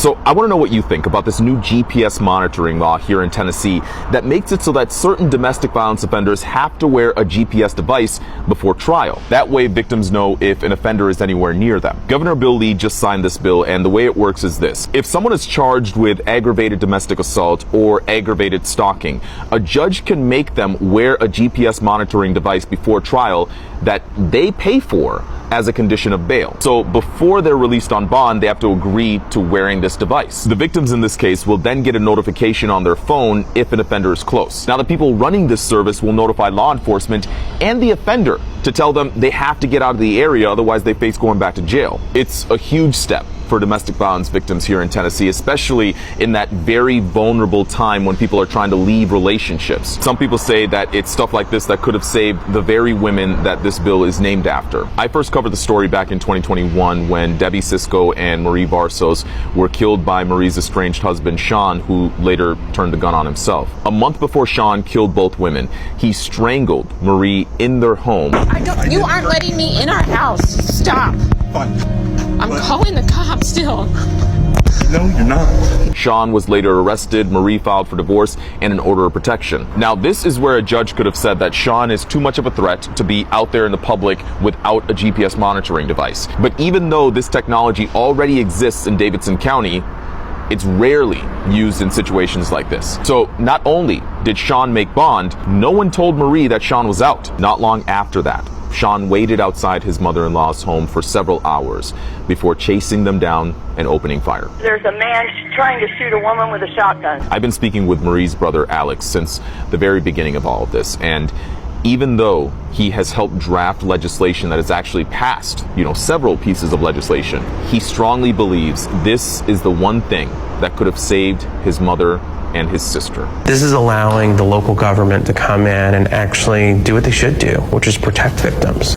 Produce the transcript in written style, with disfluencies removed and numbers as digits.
So I want to know what you think about this new GPS monitoring law here in Tennessee that makes it so that certain domestic violence offenders have to wear a GPS device before trial. That way victims know if an offender is anywhere near them. Governor Bill Lee just signed this bill, and the way it works is this. If someone is charged with aggravated domestic assault or aggravated stalking, a judge can make them wear a GPS monitoring device before trial that they pay for as a condition of bail. So before they're released on bond, they have to agree to wearing this device. The victims in this case will then get a notification on their phone if an offender is close. Now, the people running this service will notify law enforcement and the offender to tell them they have to get out of the area, otherwise they face going back to jail. It's a huge step for domestic violence victims here in Tennessee, especially in that very vulnerable time when people are trying to leave relationships. Some people say that it's stuff like this that could have saved the very women that this bill is named after. I first covered the story back in 2021 when Debbie Sisco and Marie Varsos were killed by Marie's estranged husband, Sean, who later turned the gun on himself. A month before Sean killed both women, he strangled Marie in their home. You aren't letting me in our house. Stop. Fine. I'm calling the cops still. No, you're not. Sean was later arrested, Marie filed for divorce and an order of protection. Now, this is where a judge could have said that Sean is too much of a threat to be out there in the public without a GPS monitoring device. But even though this technology already exists in Davidson County, it's rarely used in situations like this. So not only did Sean make bond, no one told Marie that Sean was out. Not long after that, Sean waited outside his mother-in-law's home for several hours before chasing them down and opening fire. There's a man trying to shoot a woman with a shotgun. I've been speaking with Marie's brother, Alex, since the very beginning of all of this, and even though he has helped draft legislation that has actually passed, several pieces of legislation, he strongly believes this is the one thing that could have saved his mother and his sister. This is allowing the local government to come in and actually do what they should do, which is protect victims.